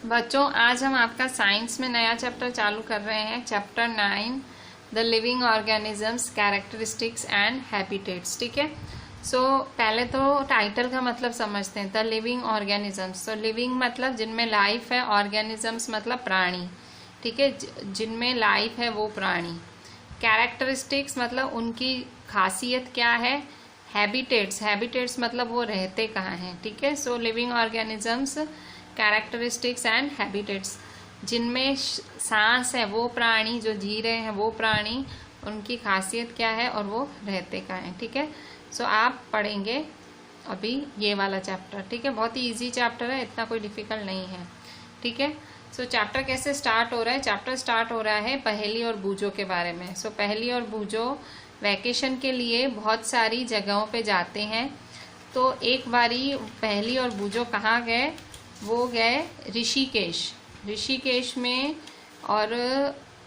बच्चों, आज हम आपका साइंस में नया चैप्टर चालू कर रहे हैं, chapter 9 the living organisms characteristics and habitats. ठीक है। पहले तो टाइटल का मतलब समझते हैं, द लिविंग ऑर्गेनिजम्स। तो लिविंग मतलब जिनमें लाइफ है, ऑर्गेनिजम्स मतलब प्राणी। ठीक है, जिनमें लाइफ है वो प्राणी। कैरेक्टरिस्टिक्स मतलब उनकी खासियत क्या है। हैबिटेट्स मतलब वो रहते कहाँ हैं। ठीक है। Living organisms characteristics and habitats, जिनमें सांस है वो प्राणी, जो जी रहे हैं वो प्राणी, उनकी खासियत क्या है और वो रहते कहाँ हैं। ठीक है। आप पढ़ेंगे अभी ये वाला चैप्टर। ठीक है, बहुत ही इजी चैप्टर है, इतना कोई डिफिकल्ट नहीं है। ठीक है। चैप्टर कैसे स्टार्ट हो रहा है। चैप्टर स्टार्ट हो रहा है पहेली और बूझों के बारे में। पहेली और बूझों वैकेशन के लिए बहुत सारी जगहों पे जाते हैं। तो एक बारी पहेली और बूझों कहाँ गए, वो गए ऋषिकेश में। और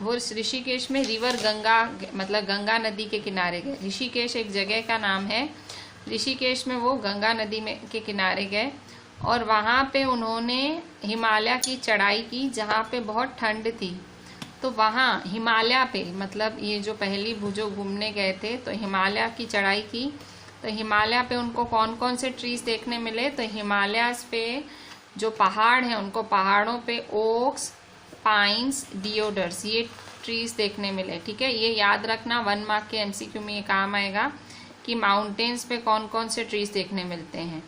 वो ऋषिकेश में रिवर गंगा मतलब गंगा नदी के किनारे गए। ऋषिकेश एक जगह का नाम है। ऋषिकेश में वो गंगा नदी में के किनारे गए और वहाँ पे उन्होंने हिमालय की चढ़ाई की, जहाँ पे बहुत ठंड थी। तो वहाँ हिमालय पे मतलब ये जो पहेली बूझों घूमने गए थे, तो हिमालय की चढ़ाई की। तो हिमालय पे उनको कौन कौन से ट्रीज देखने मिले। तो हिमालय पे जो पहाड़ हैं, उनको पहाड़ों पे ओक्स, पाइन्स, डिओडर्स, ये ट्रीज देखने मिले। ठीक है, ये याद रखना, 1 मार्क के एमसीक्यू में ये काम आएगा कि माउंटेन्स पे कौन कौन से ट्रीज देखने मिलते हैं।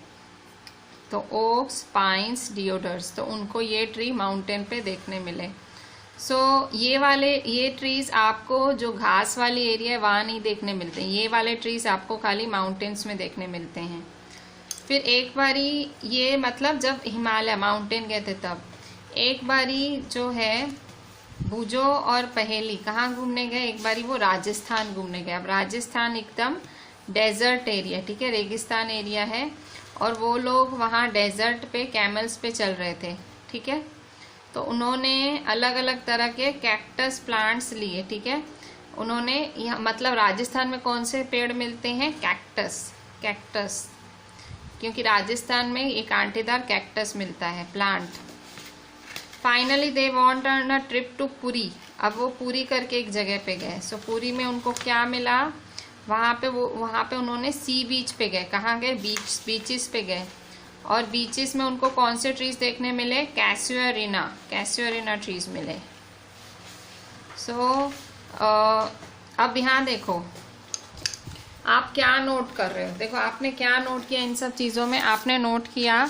तो ओक्स, पाइन्स, डिओडर्स, तो उनको ये ट्री माउंटेन पे देखने मिले। ये ट्रीज आपको जो घास वाली एरिया है वहाँ नहीं देखने मिलते। ये वाले ट्रीज आपको खाली माउंटेन्स में देखने मिलते हैं। फिर एक बारी ये मतलब जब हिमालय माउंटेन गए थे तब, एक बारी जो है बूझों और पहेली कहाँ घूमने गए, एक बारी वो राजस्थान घूमने गए। अब राजस्थान एकदम डेजर्ट एरिया, ठीक है, रेगिस्तान एरिया है, और वो लोग वहाँ डेजर्ट पे कैमल्स पे चल रहे थे। ठीक है। तो उन्होंने अलग अलग तरह के कैक्टस प्लांट्स लिए। ठीक है। उन्होंने यहाँ मतलब राजस्थान में कौन से पेड़ मिलते हैं, कैक्टस, क्योंकि राजस्थान में एक कांटेदार कैक्टस मिलता है, plant. Finally they want on a trip to Puri. अब वो पुरी करके एक जगह पे गए। पुरी में उनको क्या मिला, वहाँ पे उन्होंने सी बीच पे गए। कहाँ गए, बीचेस पे गए। और बीचेस में उनको कौन से ट्रीज देखने मिले, कैस्यूरिना ट्रीज मिले। अब यहाँ देखो आप क्या नोट कर रहे हो। देखो आपने क्या नोट किया इन सब चीज़ों में। आपने नोट किया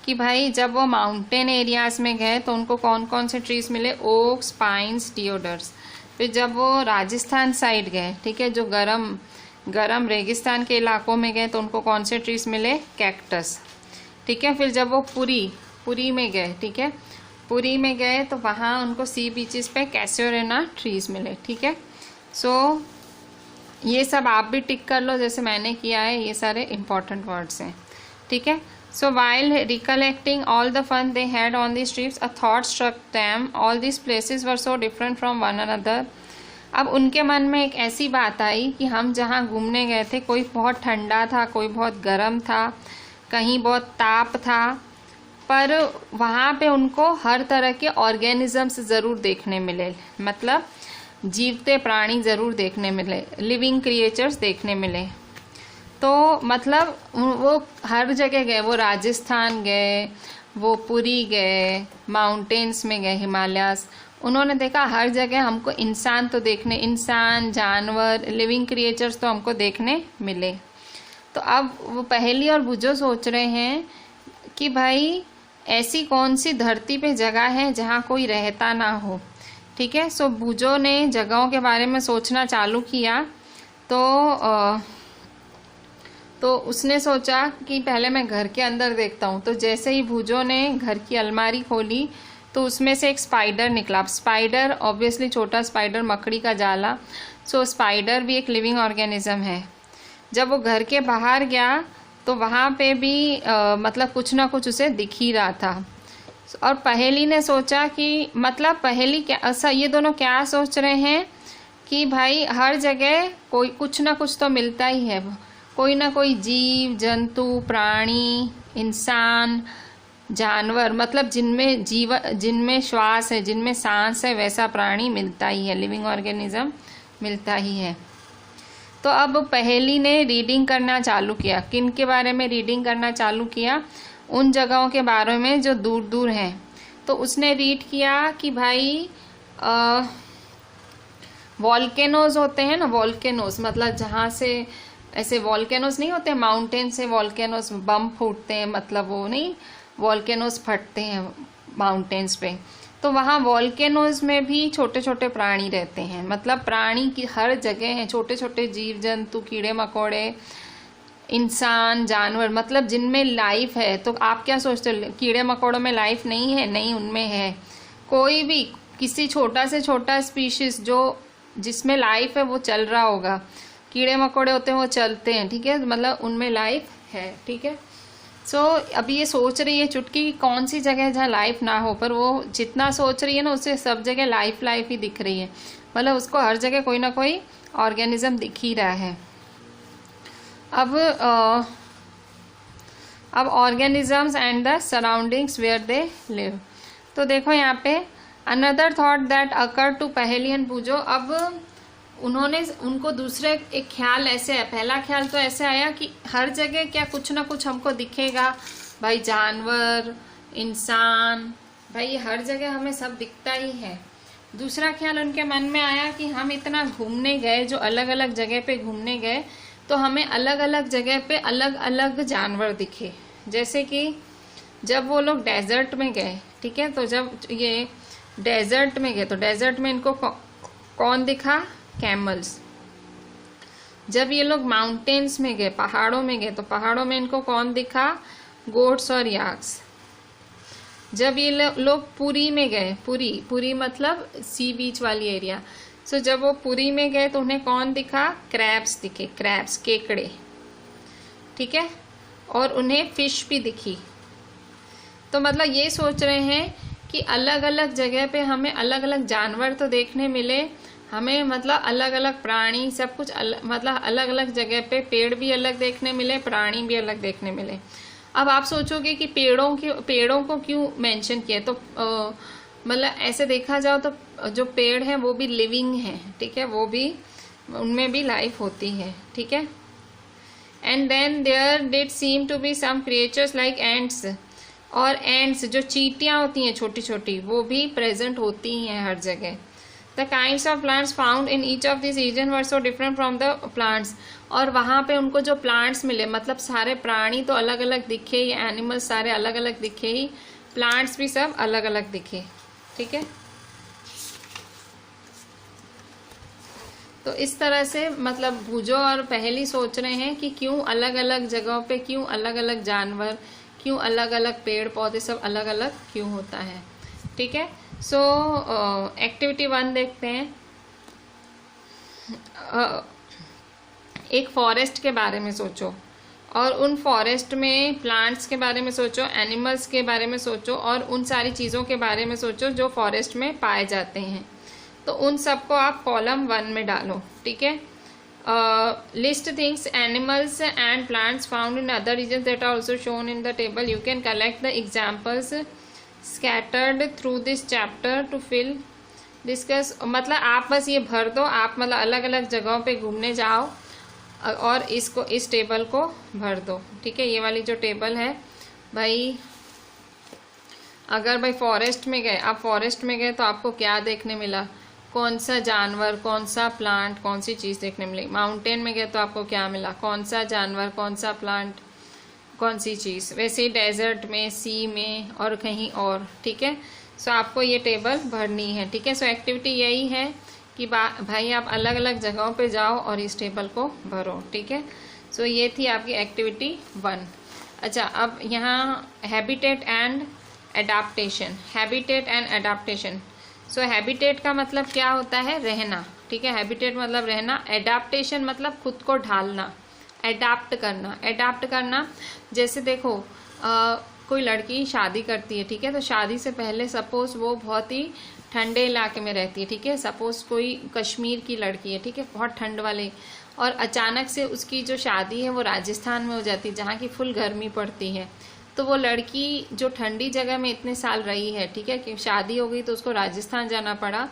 कि भाई जब वो माउंटेन एरियाज में गए तो उनको कौन कौन से ट्रीज मिले, ओक्स, पाइन्स, डिओडर्स। फिर जब वो राजस्थान साइड गए, ठीक है, जो गरम रेगिस्तान के इलाकों में गए, तो उनको कौन से ट्रीज मिले, कैक्टस। ठीक है। फिर जब वो पुरी में गए, ठीक है, पुरी में गए तो वहाँ उनको सी बीचेस पे कैस्यूरिना ट्रीज मिले। ठीक है। ये सब आप भी टिक कर लो जैसे मैंने किया है, ये सारे इंपॉर्टेंट वर्ड्स हैं। ठीक है। While recollecting all the fun they had on these trips, a thought struck them. All these places were so different from one another. अब उनके मन में एक ऐसी बात आई कि हम जहाँ घूमने गए थे, कोई बहुत ठंडा था, कोई बहुत गर्म था, कहीं बहुत ताप था, पर वहाँ पे उनको हर तरह के ऑर्गेनिजम्स ज़रूर देखने मिले, मतलब जीवते प्राणी ज़रूर देखने मिले, लिविंग क्रिएचर्स देखने मिले। तो मतलब वो हर जगह गए, वो राजस्थान गए, वो पुरी गए, माउंटेन्स में गए, हिमालयास। उन्होंने देखा हर जगह हमको इंसान, जानवर, लिविंग क्रिएचर्स तो हमको देखने मिले। तो अब वो पहेली और बूझों सोच रहे हैं कि भाई ऐसी कौन सी धरती पे जगह है जहाँ कोई रहता ना हो। ठीक है। बूझों ने जगहों के बारे में सोचना चालू किया। तो उसने सोचा कि पहले मैं घर के अंदर देखता हूँ। तो जैसे ही बूझों ने घर की अलमारी खोली तो उसमें से एक स्पाइडर निकला। स्पाइडर ऑब्वियसली छोटा स्पाइडर, मकड़ी का जाला। स्पाइडर भी एक लिविंग ऑर्गेनिज्म है। जब वो घर के बाहर गया तो वहाँ पे भी मतलब कुछ ना कुछ उसे दिख ही रहा था। और पहेली ने सोचा कि मतलब पहेली क्या, ये दोनों क्या सोच रहे हैं कि भाई हर जगह कोई कुछ ना कुछ तो मिलता ही है, कोई ना कोई जीव जंतु, प्राणी, इंसान, जानवर मतलब जिनमें श्वास है, जिनमें सांस है, वैसा प्राणी मिलता ही है, लिविंग ऑर्गेनिज्म मिलता ही है। तो अब पहेली ने रीडिंग करना चालू किया। किन के बारे में रीडिंग करना चालू किया? उन जगहों के बारे में जो दूर दूर हैं। तो उसने रीड किया कि भाई वॉल्केनोज होते हैं ना, वॉल्केनोज मतलब जहाँ से ऐसे वॉल्केनोज नहीं होते, माउंटेन से वॉल्केनोज बम फूटते हैं, मतलब वो नहीं, वॉल्केनोज फटते हैं माउंटेन्स पे। तो वहाँ वॉल्केनोज में भी छोटे छोटे प्राणी रहते हैं, मतलब प्राणी की हर जगह है, छोटे छोटे जीव जंतु, कीड़े मकोड़े, इंसान, जानवर, मतलब जिनमें लाइफ है। तो आप क्या सोचते हो, कीड़े मकोड़ों में लाइफ नहीं है? नहीं, उनमें है। कोई भी किसी छोटा से छोटा स्पीशीज जो जिसमें लाइफ है वो चल रहा होगा। कीड़े मकोड़े होते हैं वो चलते हैं, ठीक है, मतलब उनमें लाइफ है, ठीक है। सो अभी ये सोच रही है चुटकी कि कौन सी जगह जहाँ लाइफ ना हो, पर वो जितना सोच रही है ना उसे सब जगह लाइफ लाइफ ही दिख रही है, मतलब उसको हर जगह कोई ना कोई ऑर्गेनिज्म दिख ही रहा है। अब organisms and the surroundings where they live. तो देखो यहाँ पे another thought that occur to Paheli and Boojho. अब उनको दूसरे एक ख्याल ऐसे है, पहला ख्याल तो ऐसे आया कि हर जगह क्या कुछ ना कुछ हमको दिखेगा, भाई जानवर, इंसान, भाई हर जगह हमें सब दिखता ही है। दूसरा ख्याल उनके मन में आया कि हम इतना घूमने गए, जो अलग अलग जगह पे घूमने गए, तो हमें अलग अलग जगह पे अलग अलग जानवर दिखे। जैसे कि जब वो लोग डेजर्ट में गए, ठीक है, तो जब ये डेजर्ट में गए तो डेजर्ट में इनको कौन दिखा? कैमल्स। जब ये लोग माउंटेन्स में गए, पहाड़ों में गए, तो पहाड़ों में इनको कौन दिखा? गोट्स और याक्स। जब ये लोग पुरी में गए, पुरी मतलब सी बीच वाली एरिया, सो जब वो पुरी में गए तो उन्हें कौन दिखा? क्रैब्स दिखे, क्रैब्स, केकड़े, ठीक है, और उन्हें फिश भी दिखी। तो मतलब ये सोच रहे हैं कि अलग अलग जगह पे हमें अलग अलग जानवर तो देखने मिले, हमें मतलब अलग अलग प्राणी, सब कुछ मतलब अलग अलग जगह पे पेड़ भी अलग देखने मिले, प्राणी भी अलग देखने मिले। अब आप सोचोगे कि पेड़ों को क्यों मेंशन किया? तो मतलब ऐसे देखा जाओ तो जो पेड़ हैं वो भी लिविंग हैं, ठीक है, वो भी, उनमें भी लाइफ होती है, ठीक है। And then there did seem to be some creatures like ants, और एंट्स जो चींटियां होती हैं छोटी छोटी, वो भी प्रेजेंट होती हैं हर जगह। The kinds of plants found in each of this region were so different from the plants, और वहाँ पे उनको जो प्लांट्स मिले, मतलब सारे प्राणी तो अलग अलग दिखे, ये एनिमल्स सारे अलग अलग दिखे ही, प्लांट्स भी सब अलग अलग दिखे, ठीक है। तो इस तरह से मतलब भूजो और पहेली सोच रहे हैं कि क्यों अलग अलग जगहों पे, क्यों अलग अलग जानवर, क्यों अलग अलग पेड़ पौधे, सब अलग अलग क्यों होता है, ठीक है। सो एक्टिविटी 1 देखते हैं। एक फॉरेस्ट के बारे में सोचो, और उन फॉरेस्ट में प्लांट्स के बारे में सोचो, एनिमल्स के बारे में सोचो, और उन सारी चीज़ों के बारे में सोचो जो फॉरेस्ट में पाए जाते हैं। तो उन सबको आप कॉलम 1 में डालो, ठीक है। List things animals and plants found in other regions that are also shown in the table. You can collect the examples scattered through this chapter to fill discuss. मतलब आप बस ये भर दो, आप मतलब अलग अलग जगहों पे घूमने जाओ और इस टेबल को भर दो, ठीक है। ये वाली जो टेबल है भाई, अगर भाई फॉरेस्ट में गए, आप फॉरेस्ट में गए तो आपको क्या देखने मिला? कौन सा जानवर, कौन सा प्लांट, कौन सी चीज़ देखने मिली? माउंटेन में गए तो आपको क्या मिला? कौन सा जानवर, कौन सा प्लांट, कौन सी चीज़? वैसे ही डेजर्ट में, सी में और कहीं और, ठीक है। सो आपको ये टेबल भरनी है, ठीक है। सो एक्टिविटी यही है कि भाई आप अलग अलग जगहों पे जाओ और इस टेबल को भरो, ठीक है। सो ये थी आपकी एक्टिविटी 1। अच्छा, अब यहाँ habitat and adaptation, habitat and adaptation. So habitat का मतलब क्या होता है? रहना, ठीक है। हैबिटेट मतलब रहना, एडाप्टेशन मतलब खुद को ढालना, एडाप्ट करना। एडाप्ट करना जैसे देखो कोई लड़की शादी करती है, ठीक है, तो शादी से पहले सपोज वो बहुत ही ठंडे इलाके में रहती है, ठीक है। सपोज कोई कश्मीर की लड़की है, ठीक है, बहुत ठंड वाले, और अचानक से उसकी जो शादी है वो राजस्थान में हो जाती है जहाँ की फुल गर्मी पड़ती है। तो वो लड़की जो ठंडी जगह में इतने साल रही है, ठीक है, कि शादी हो गई तो उसको राजस्थान जाना पड़ा।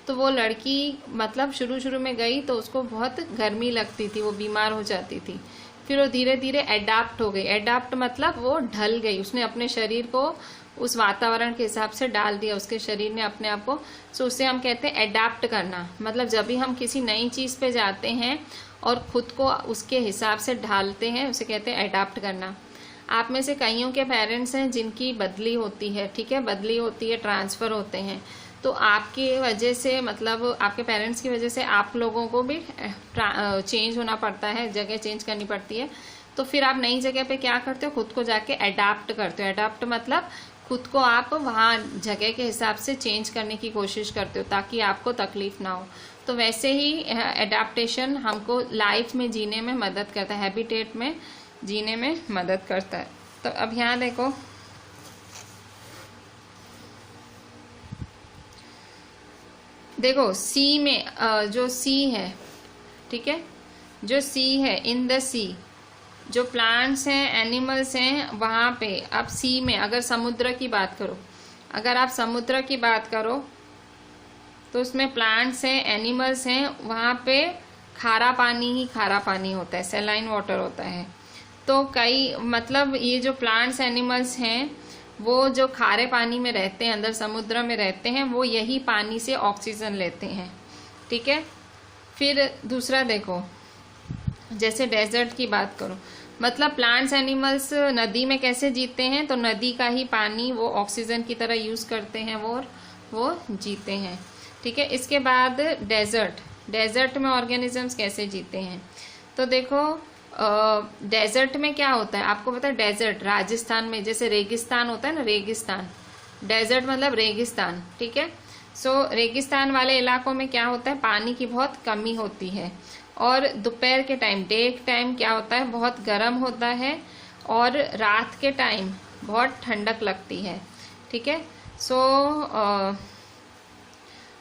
तो वो लड़की मतलब शुरू में गई तो उसको बहुत गर्मी लगती थी, वो बीमार हो जाती थी। फिर वो धीरे धीरे एडाप्ट हो गई। एडाप्ट मतलब वो ढल गई, उसने अपने शरीर को उस वातावरण के हिसाब से डाल दिया, उसके शरीर ने अपने आप को। सो उसे हम कहते हैं एडाप्ट करना। मतलब जब भी हम किसी नई चीज़ पे जाते हैं और खुद को उसके हिसाब से ढालते हैं, उसे कहते हैं एडाप्ट करना। आप में से कईयों के पेरेंट्स हैं जिनकी बदली होती है, ठीक है, बदली होती है, ट्रांसफ़र होते हैं। तो आपकी वजह से, मतलब आपके पेरेंट्स की वजह से आप लोगों को भी चेंज होना पड़ता है, जगह चेंज करनी पड़ती है। तो फिर आप नई जगह पे क्या करते हो, खुद को जाके अडाप्ट करते हो। अडाप्ट मतलब खुद को आप वहाँ जगह के हिसाब से चेंज करने की कोशिश करते हो ताकि आपको तकलीफ ना हो। तो वैसे ही एडाप्टेशन हमको लाइफ में जीने में मदद करता है, हैबिटेट में जीने में मदद करता है। तो अब यहाँ देखो सी में जो सी है, ठीक है, जो सी है, इन द सी जो प्लांट्स हैं, एनिमल्स हैं, वहाँ पे अब सी में अगर समुद्र की बात करो, अगर आप समुद्र की बात करो तो उसमें प्लांट्स हैं, एनिमल्स हैं, वहाँ पे खारा पानी ही खारा पानी होता है, सैलाइन वाटर होता है। तो कई मतलब ये जो प्लांट्स एनिमल्स हैं वो जो खारे पानी में रहते हैं, अंदर समुद्र में रहते हैं, वो यही पानी से ऑक्सीजन लेते हैं, ठीक है। फिर दूसरा देखो, जैसे डेजर्ट की बात करो, मतलब प्लांट्स एनिमल्स नदी में कैसे जीते हैं, तो नदी का ही पानी वो ऑक्सीजन की तरह यूज़ करते हैं, वो जीते हैं, ठीक है। इसके बाद डेजर्ट में ऑर्गेनिजम्स कैसे जीते हैं, तो देखो डेजर्ट में क्या होता है आपको पता है। डेजर्ट राजस्थान में जैसे रेगिस्तान होता है ना, रेगिस्तान, डेजर्ट मतलब रेगिस्तान, ठीक है। सो रेगिस्तान वाले इलाकों में क्या होता है, पानी की बहुत कमी होती है और दोपहर के टाइम, डे के टाइम क्या होता है, बहुत गर्म होता है और रात के टाइम बहुत ठंडक लगती है, ठीक है। सो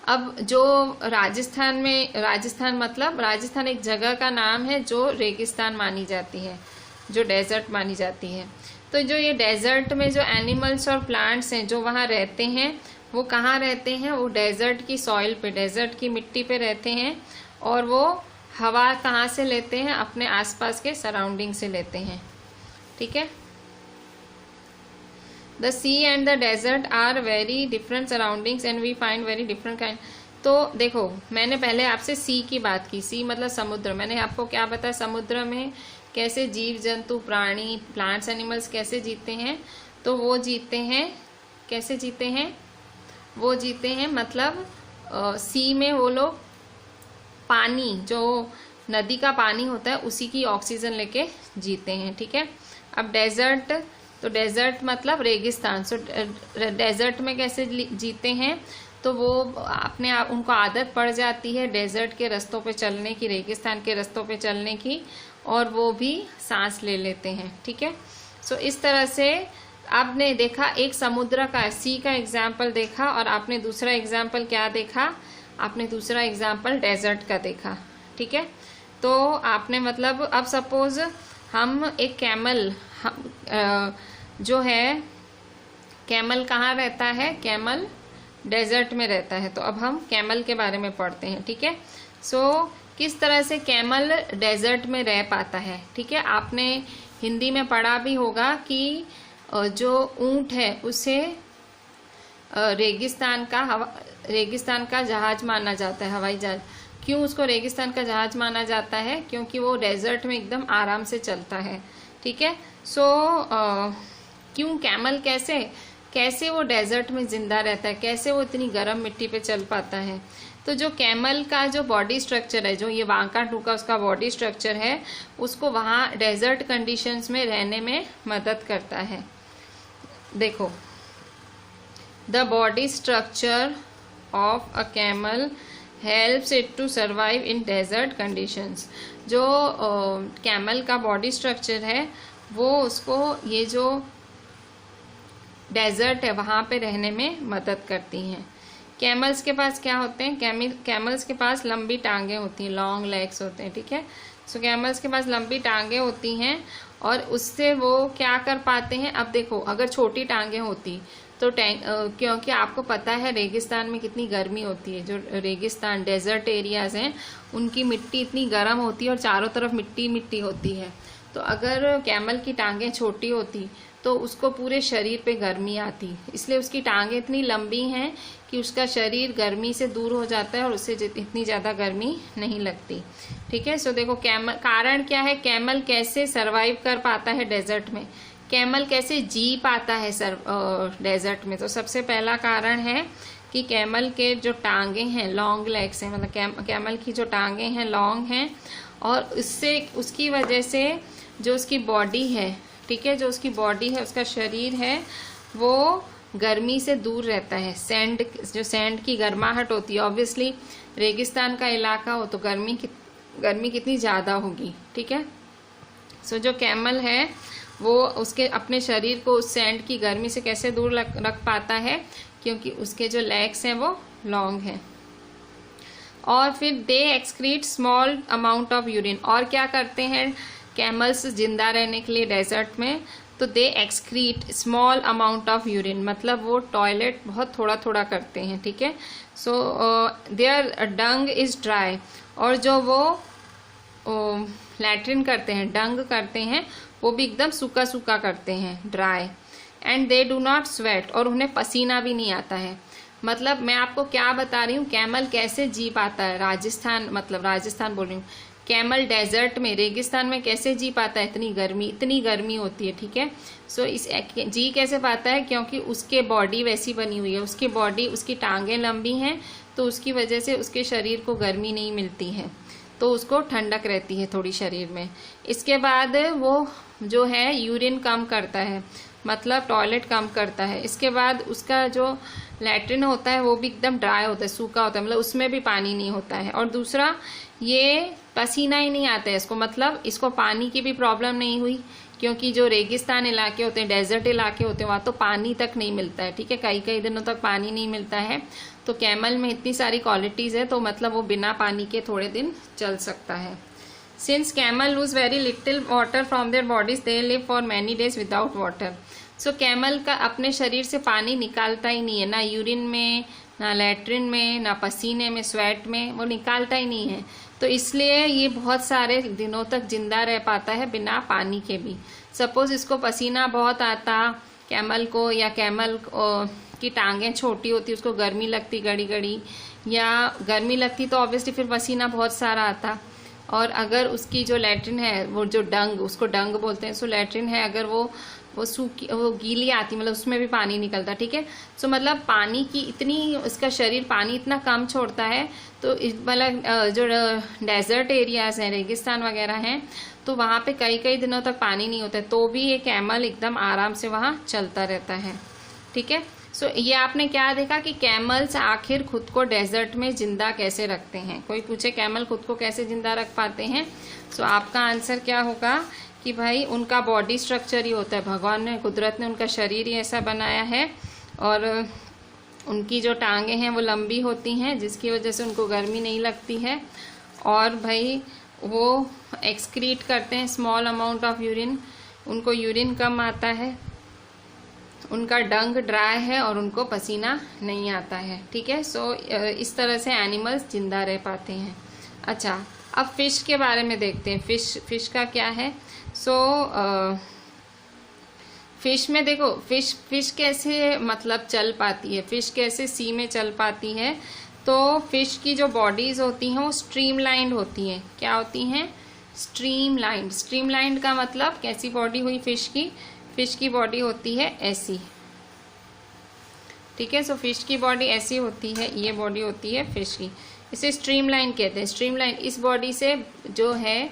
अब जो राजस्थान मतलब राजस्थान एक जगह का नाम है जो रेगिस्तान मानी जाती है, जो डेजर्ट मानी जाती है। तो जो ये डेजर्ट में जो एनिमल्स और प्लांट्स हैं जो वहाँ रहते हैं, वो कहाँ रहते हैं, वो डेजर्ट की सॉइल पे, डेजर्ट की मिट्टी पे रहते हैं। और वो हवा कहाँ से लेते हैं, अपने आसपास के सराउंडिंग से लेते हैं, ठीक है। The sea and the desert are very different surroundings and we find very different kind. तो देखो मैंने पहले आपसे सी की बात की, सी मतलब समुद्र। मैंने आपको क्या बताया, समुद्र में कैसे जीव जंतु, प्राणी, प्लांट्स, एनिमल्स कैसे जीते हैं। तो वो जीते हैं, कैसे जीते हैं, वो जीते हैं मतलब सी में वो लोग पानी, जो नदी का पानी होता है उसी की ऑक्सीजन लेके जीते हैं, ठीक है। अब डेजर्ट, तो डेजर्ट मतलब रेगिस्तान। सो डेजर्ट में कैसे जीते हैं, तो वो अपने आप उनको आदत पड़ जाती है डेजर्ट के रास्तों पे चलने की, रेगिस्तान के रास्तों पे चलने की, और वो भी सांस ले लेते हैं, ठीक है। सो इस तरह से आपने देखा, एक समुद्र का सी का एग्जाम्पल देखा और आपने दूसरा एग्जाम्पल क्या देखा, आपने दूसरा एग्जाम्पल डेजर्ट का देखा, ठीक है। तो आपने मतलब अब सपोज हम एक कैमल, जो है कैमल कहाँ रहता है, कैमल डेजर्ट में रहता है। तो अब हम कैमल के बारे में पढ़ते हैं, ठीक है। सो किस तरह से कैमल डेजर्ट में रह पाता है, ठीक है। आपने हिंदी में पढ़ा भी होगा कि जो ऊंट है उसे रेगिस्तान का जहाज माना जाता है, हवाई जहाज। क्यों उसको रेगिस्तान का जहाज माना जाता है, क्योंकि वो डेजर्ट में एकदम आराम से चलता है, ठीक है। सो क्यों कैमल कैसे वो डेजर्ट में जिंदा रहता है, कैसे वो इतनी गर्म मिट्टी पे चल पाता है। तो जो कैमल का जो बॉडी स्ट्रक्चर है, जो ये वांका टूका उसका बॉडी स्ट्रक्चर है, उसको वहाँ डेजर्ट कंडीशंस में रहने में मदद करता है। देखो, the body structure of a camel helps it to survive in desert conditions. जो कैमल का बॉडी स्ट्रक्चर है वो उसको ये जो डेजर्ट है वहाँ पे रहने में मदद करती हैं। कैमल्स के पास क्या होते हैं, कैमल्स के पास लंबी टांगें होती हैं, लॉन्ग लेग्स होते हैं, ठीक है। सो कैमल्स के पास लंबी टांगे होती हैं और उससे वो क्या कर पाते हैं। अब देखो अगर छोटी टांगे होती तो क्योंकि आपको पता है रेगिस्तान में कितनी गर्मी होती है, जो रेगिस्तान डेजर्ट एरियाज हैं उनकी मिट्टी इतनी गर्म होती है और चारों तरफ मिट्टी मिट्टी होती है। तो अगर कैमल की टांगें छोटी होती तो उसको पूरे शरीर पे गर्मी आती, इसलिए उसकी टांगें इतनी लंबी हैं कि उसका शरीर गर्मी से दूर हो जाता है और उससे इतनी ज़्यादा गर्मी नहीं लगती। ठीक है, सो देखो कैमल, कारण क्या है, कैमल कैसे सरवाइव कर पाता है डेजर्ट में, कैमल कैसे जी पाता है डेजर्ट में। तो सबसे पहला कारण है कि कैमल के जो टांगे हैं लॉन्ग लेग्स हैं, मतलब कैमल की जो टांगे हैं लॉन्ग हैं और उससे उसकी वजह से जो उसकी बॉडी है, ठीक है, जो उसकी बॉडी है उसका शरीर है वो गर्मी से दूर रहता है। सैंड की गर्माहट होती है, ऑब्वियसली रेगिस्तान का इलाका हो तो गर्मी कितनी ज़्यादा होगी। ठीक है, सो जो कैमल है वो उसके अपने शरीर को उस सैंड की गर्मी से कैसे दूर रख पाता है, क्योंकि उसके जो लेग्स हैं वो लॉन्ग हैं। और फिर दे excrete small amount of urine, और क्या करते हैं कैमल्स जिंदा रहने के लिए डेजर्ट में, तो दे excrete small amount of urine, मतलब वो टॉयलेट बहुत थोड़ा थोड़ा करते हैं। ठीक है, so their dung is dry, और जो वो लैट्रिन करते हैं, डंग करते हैं, वो भी एकदम सूखा सूखा करते हैं, dry. And they do not sweat, और उन्हें पसीना भी नहीं आता है। मतलब मैं आपको क्या बता रही हूँ, कैमल कैसे जी पाता है राजस्थान बोल रही हूँ, कैमल डेजर्ट में रेगिस्तान में कैसे जी पाता है, इतनी गर्मी होती है। ठीक है, सो इस जी कैसे पाता है, क्योंकि उसके बॉडी वैसी बनी हुई है, उसकी टांगें लंबी हैं तो उसकी वजह से उसके शरीर को गर्मी नहीं मिलती है, तो उसको ठंडक रहती है थोड़ी शरीर में। इसके बाद वो जो है यूरिन कम करता है, मतलब टॉयलेट कम करता है। इसके बाद उसका जो लैट्रिन होता है वो भी एकदम ड्राई होता है, सूखा होता है, मतलब उसमें भी पानी नहीं होता है। और दूसरा ये पसीना ही नहीं आता है इसको, मतलब इसको पानी की भी प्रॉब्लम नहीं हुई, क्योंकि जो रेगिस्तान इलाके होते हैं, डेजर्ट इलाके होते हैं, वहाँ तो पानी तक नहीं मिलता है। ठीक है, कई दिनों तक पानी नहीं मिलता है, तो कैमल में इतनी सारी क्वालिटीज़ है, तो मतलब वो बिना पानी के थोड़े दिन चल सकता है। Since camel lose very little water from their bodies they live for many days without water. So camel का अपने शरीर से पानी निकालता ही नहीं है, ना यूरिन में, ना लैट्रिन में, ना पसीने में, स्वेट में, वो निकालता ही नहीं है, तो इसलिए ये बहुत सारे दिनों तक जिंदा रह पाता है बिना पानी के भी। सपोज इसको पसीना बहुत आता कैमल को, या कैमल की टांगें छोटी होती, उसको गर्मी लगती घड़ी, या गर्मी लगती तो ऑब्वियसली फिर पसीना बहुत सारा आता। और अगर उसकी जो लैट्रिन है, वो जो डंग, उसको डंग बोलते हैं, सो लैट्रिन है, अगर वो गीली आती, मतलब उसमें भी पानी निकलता। ठीक है, सो मतलब पानी की इतनी, उसका शरीर पानी इतना कम छोड़ता है, तो मतलब जो डेजर्ट एरियाज हैं, रेगिस्तान वगैरह हैं, तो वहाँ पे कई दिनों तक पानी नहीं होता है, तो भी ये कैमल एकदम आराम से वहाँ चलता रहता है। ठीक है, सो ये आपने क्या देखा कि कैमल्स आखिर खुद को डेजर्ट में जिंदा कैसे रखते हैं। कोई पूछे कैमल खुद को कैसे जिंदा रख पाते हैं, सो आपका आंसर क्या होगा कि भाई उनका बॉडी स्ट्रक्चर ही होता है, भगवान ने, कुदरत ने उनका शरीर ही ऐसा बनाया है, और उनकी जो टांगें हैं वो लंबी होती हैं, जिसकी वजह से उनको गर्मी नहीं लगती है। और भाई वो एक्सक्रीट करते हैं स्मॉल अमाउंट ऑफ यूरिन, उनको यूरिन कम आता है, उनका डंग ड्राई है और उनको पसीना नहीं आता है। ठीक है, सो इस तरह से एनिमल्स जिंदा रह पाते हैं। अच्छा, अब फिश के बारे में देखते हैं, फिश का क्या है। सो फिश में देखो, फिश कैसे मतलब चल पाती है, फिश कैसे सी में चल पाती है। तो फिश की जो बॉडीज होती हैं वो स्ट्रीमलाइंड होती हैं। क्या होती हैं? स्ट्रीमलाइंड। स्ट्रीमलाइंड का मतलब कैसी बॉडी हुई फिश की बॉडी होती है ऐसी। ठीक है, सो फिश की बॉडी ऐसी होती है, ये बॉडी होती है फिश की, इसे स्ट्रीमलाइन कहते हैं। स्ट्रीमलाइन, इस बॉडी से जो है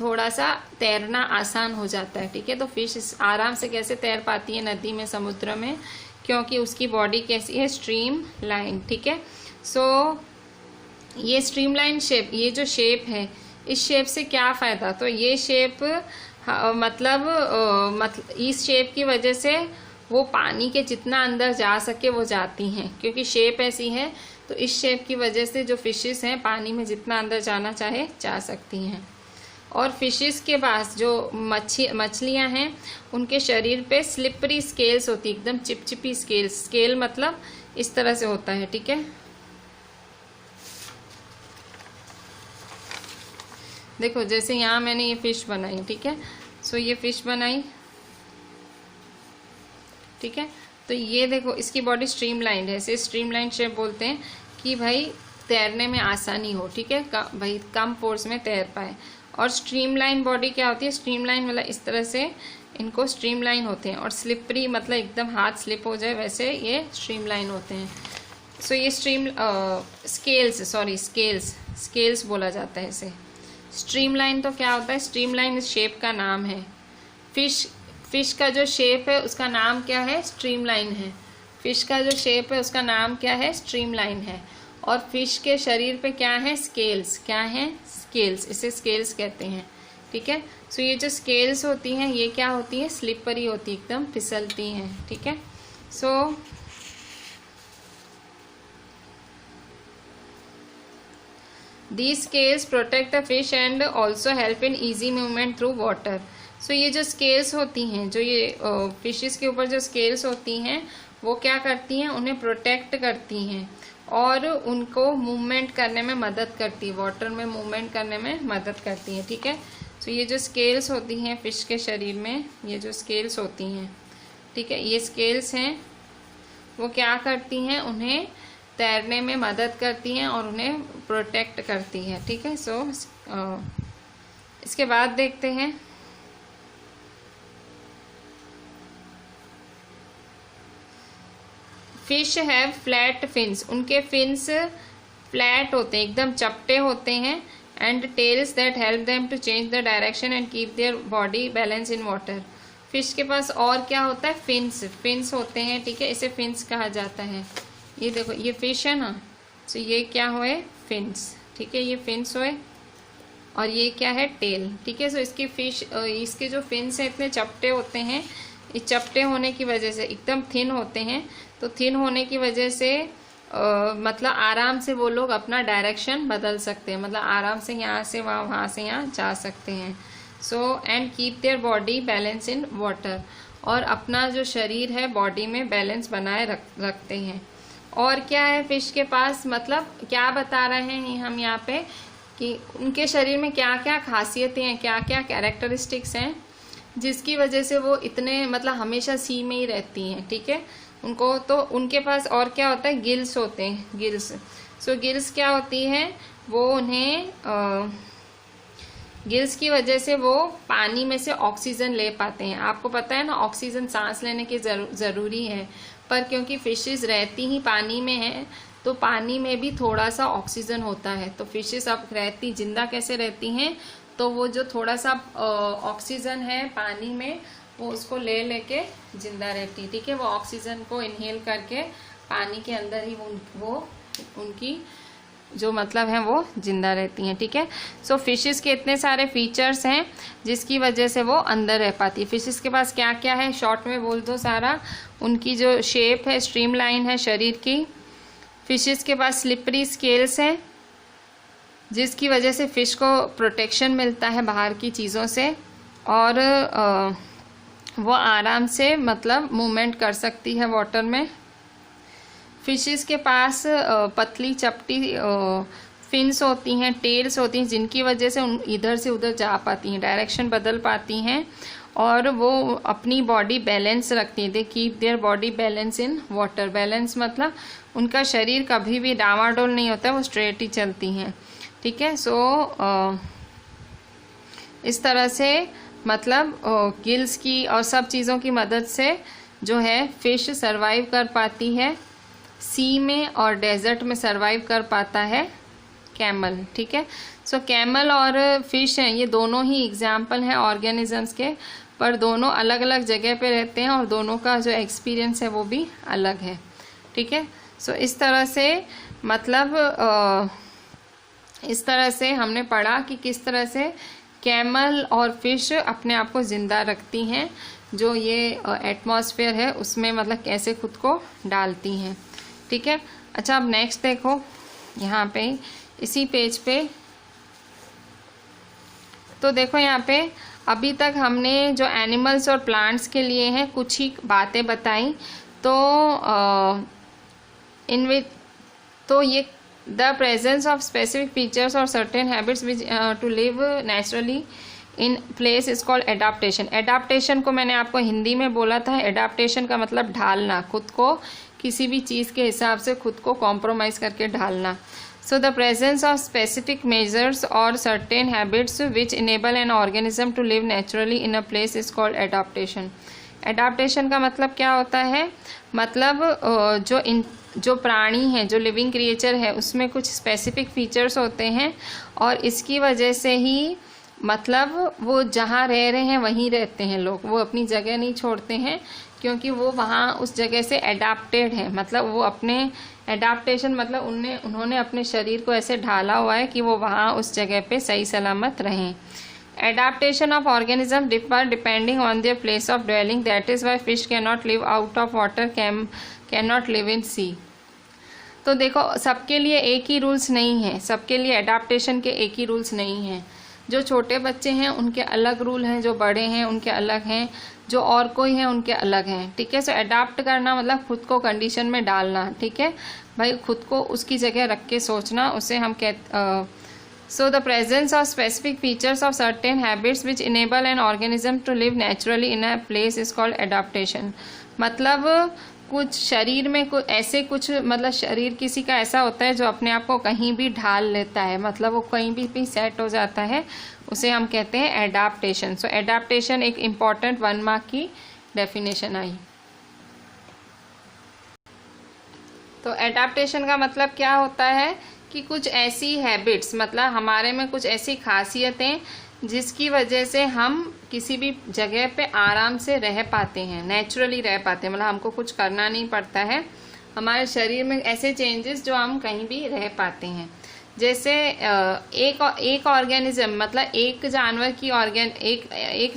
थोड़ा सा तैरना आसान हो जाता है। ठीक है, तो फिश आराम से कैसे तैर पाती है नदी में, समुद्र में, क्योंकि उसकी बॉडी कैसी है? Stream line. ठीक है, सो ये स्ट्रीमलाइन शेप, ये जो शेप है, इस शेप से क्या फ़ायदा? तो ये शेप मतलब इस शेप की वजह से वो पानी के जितना अंदर जा सके वो जाती हैं, क्योंकि शेप ऐसी है। तो इस शेप की वजह से जो फिशेस हैं पानी में जितना अंदर जाना चाहे जा सकती हैं। और फिशेस के पास जो मछलियां हैं उनके शरीर पे स्लिपरी स्केल्स होती है, एकदम चिपचिपी स्केल्स। स्केल मतलब इस तरह से होता है, ठीक है। देखो जैसे यहाँ मैंने ये फिश बनाई, ठीक है। सो ये फिश बनाई, ठीक है। तो ये देखो इसकी बॉडी स्ट्रीमलाइंड है, इसे स्ट्रीमलाइंड शेप बोलते हैं कि भाई तैरने में आसानी हो, ठीक है, भाई कम फोर्स में तैर पाए। और स्ट्रीमलाइन बॉडी क्या होती है, स्ट्रीमलाइन मतलब इस तरह से इनको स्ट्रीमलाइन होते हैं। और स्लिपरी मतलब एकदम हाथ स्लिप हो जाए वैसे ये स्ट्रीमलाइन होते हैं। सो ये स्केल्स बोला जाता है इसे। स्ट्रीमलाइन तो क्या होता है, स्ट्रीमलाइन इस शेप का नाम है। फिश का जो शेप है उसका नाम क्या है, स्ट्रीमलाइन है। फिश का जो शेप है उसका नाम क्या है, स्ट्रीमलाइन है। और फिश के शरीर पे क्या है, स्केल्स। क्या है, स्केल्स, इसे स्केल्स कहते हैं, ठीक है। सो ये जो स्केल्स होती हैं ये क्या होती है, स्लिपरी होती है, एकदम फिसलती हैं, ठीक है। सो these scales protect the fish and also help in easy movement through water. So ये जो स्केल्स होती हैं, जो ये फिशेस के ऊपर जो स्केल्स होती हैं वो क्या करती हैं, उन्हें प्रोटेक्ट करती हैं और उनको मूवमेंट करने में मदद करती है, वाटर में मूवमेंट करने में मदद करती हैं, ठीक है। तो ये जो स्केल्स होती हैं फिश के शरीर में, ये जो स्केल्स होती हैं, ठीक है, ये स्केल्स हैं वो क्या करती हैं, उन्हें तैरने में मदद करती हैं और उन्हें प्रोटेक्ट करती है, ठीक है। सो इसके बाद देखते हैं फिश हैव फ्लैट फिन्स। उनके फिन्स फ्लैट होते हैं, एकदम चपटे होते हैं। And tails that help them to change the direction and keep their body balance in water. Fish के पास और क्या होता है, फिन्स होते हैं, ठीक है, इसे फिन्स कहा जाता है। ये देखो ये फिश है ना, तो ये क्या हुए, फिन्स, ठीक है, ये फिन्स हुए और ये क्या है, टेल, ठीक है। सो इसकी इसके जो फिन्स हैं इतने चपटे होते हैं, इस चपटे होने की वजह से एकदम थिन होते हैं। तो थिन होने की वजह से मतलब आराम से वो लोग अपना डायरेक्शन बदल सकते हैं, मतलब आराम से यहाँ से वहाँ, वहाँ से यहाँ जा सकते हैं। So and keep their body balance in water, और अपना जो शरीर है बॉडी में बैलेंस बनाए रखते हैं। और क्या है फिश के पास, मतलब क्या बता रहे हैं हम यहाँ पे कि उनके शरीर में क्या क्या खासियतें हैं, क्या क्या कैरेक्टरिस्टिक्स हैं जिसकी वजह से वो इतने मतलब हमेशा सी में ही रहती हैं, ठीक है। उनको तो उनके पास और क्या होता है, गिल्स होते हैं, गिल्स। सो गिल्स क्या होती है, वो उन्हें गिल्स की वजह से वो पानी में से ऑक्सीजन ले पाते हैं। आपको पता है ना, ऑक्सीजन सांस लेने की ज़रूरी है, पर क्योंकि फिशेस रहती ही पानी में है तो पानी में भी थोड़ा सा ऑक्सीजन होता है। तो फिशेस अब जिंदा कैसे रहती हैं, तो वो जो थोड़ा सा ऑक्सीजन है पानी में वो उसको लेके जिंदा रहती, ठीक है। वो ऑक्सीजन को इनहेल करके पानी के अंदर ही वो उनकी जो मतलब है वो जिंदा रहती हैं, ठीक है। सो फिशेस के इतने सारे फीचर्स हैं जिसकी वजह से वो अंदर रह पाती है। फिशेस के पास क्या क्या है, शॉर्ट में बोल दो सारा। उनकी जो शेप है स्ट्रीमलाइन है शरीर की। फिशेस के पास स्लिपरी स्केल्स हैं जिसकी वजह से फिश को प्रोटेक्शन मिलता है बाहर की चीज़ों से, और वो आराम से मतलब मूवमेंट कर सकती है वाटर में। फिशेस के पास पतली चपटी फिन्स होती हैं, टेल्स होती हैं, जिनकी वजह से इधर से उधर जा पाती हैं, डायरेक्शन बदल पाती हैं, और वो अपनी बॉडी बैलेंस रखती हैं। They keep their body balance in water. Balance मतलब उनका शरीर कभी भी डामाडोल नहीं होता है, वो स्ट्रेट ही चलती हैं, ठीक है। सो इस तरह से मतलब गिल्स की और सब चीज़ों की मदद से जो है फिश सरवाइव कर पाती है। सी में और डेजर्ट में सरवाइव कर पाता है कैमल, ठीक है। सो कैमल और फिश हैं, ये दोनों ही एग्जाम्पल हैं ऑर्गेनिजम्स के, पर दोनों अलग अलग जगह पे रहते हैं और दोनों का जो एक्सपीरियंस है वो भी अलग है, ठीक है। सो इस तरह से मतलब इस तरह से हमने पढ़ा कि किस तरह से कैमल और फिश अपने आप को ज़िंदा रखती हैं, जो ये एटमॉस्फेयर है उसमें मतलब कैसे खुद को डालती हैं, ठीक है। अच्छा, अब नेक्स्ट देखो यहाँ पे इसी पेज पे, तो देखो यहाँ पे अभी तक हमने जो एनिमल्स और प्लांट्स के लिए हैं कुछ ही बातें बताई। तो ये the presence of specific features और certain habits which to live naturally in place is called adaptation. Adaptation को मैंने आपको हिंदी में बोला था, एडाप्टेशन का मतलब ढालना, खुद को किसी भी चीज़ के हिसाब से खुद को कॉम्प्रोमाइज़ करके ढालना। So the presence of specific measures or certain habits which enable an organism to live naturally in a place is called adaptation. Adaptation का मतलब क्या होता है? मतलब जो प्राणी हैं, जो लिविंग क्रिएचर है, उसमें कुछ स्पेसिफिक फीचर्स होते हैं और इसकी वजह से ही मतलब वो जहाँ रह रहे हैं वहीं रहते हैं लोग, वो अपनी जगह नहीं छोड़ते हैं क्योंकि वो वहाँ उस जगह से एडाप्टेड है। मतलब वो अपने एडाप्टेशन मतलब उन्होंने अपने शरीर को ऐसे ढाला हुआ है कि वो वहाँ उस जगह पे सही सलामत रहें। Adaptation of organism differ depending on their place of dwelling, that is why fish can not live out of water, can not live in sea. तो देखो सबके लिए एक ही रूल्स नहीं है, सबके लिए एडाप्टेशन के एक ही रूल्स नहीं हैं। जो छोटे बच्चे हैं उनके अलग रूल हैं, जो बड़े हैं उनके अलग हैं, जो और कोई हैं उनके अलग हैं। ठीक है, सो एडाप्ट करना मतलब खुद को कंडीशन में डालना। ठीक है भाई, खुद को उसकी जगह रख के सोचना, उसे हम so the presence of specific features of certain habits which enable an organism to live naturally in a place is called adaptation. मतलब कुछ शरीर में कुछ मतलब शरीर किसी का ऐसा होता है जो अपने आप को कहीं भी ढाल लेता है, मतलब वो कहीं भी सेट हो जाता है, उसे हम कहते हैं एडाप्टेशन। सो एडाप्टेशन एक इम्पॉर्टेंट 1 मार्क की डेफिनेशन आई। तो एडाप्टेशन का मतलब क्या होता है कि कुछ ऐसी हैबिट्स, मतलब हमारे में कुछ ऐसी खासियतें जिसकी वजह से हम किसी भी जगह पे आराम से रह पाते हैं, नेचुरली रह पाते हैं, मतलब हमको कुछ करना नहीं पड़ता है। हमारे शरीर में ऐसे चेंजेस जो हम कहीं भी रह पाते हैं। जैसे एक ऑर्गेनिज्म मतलब एक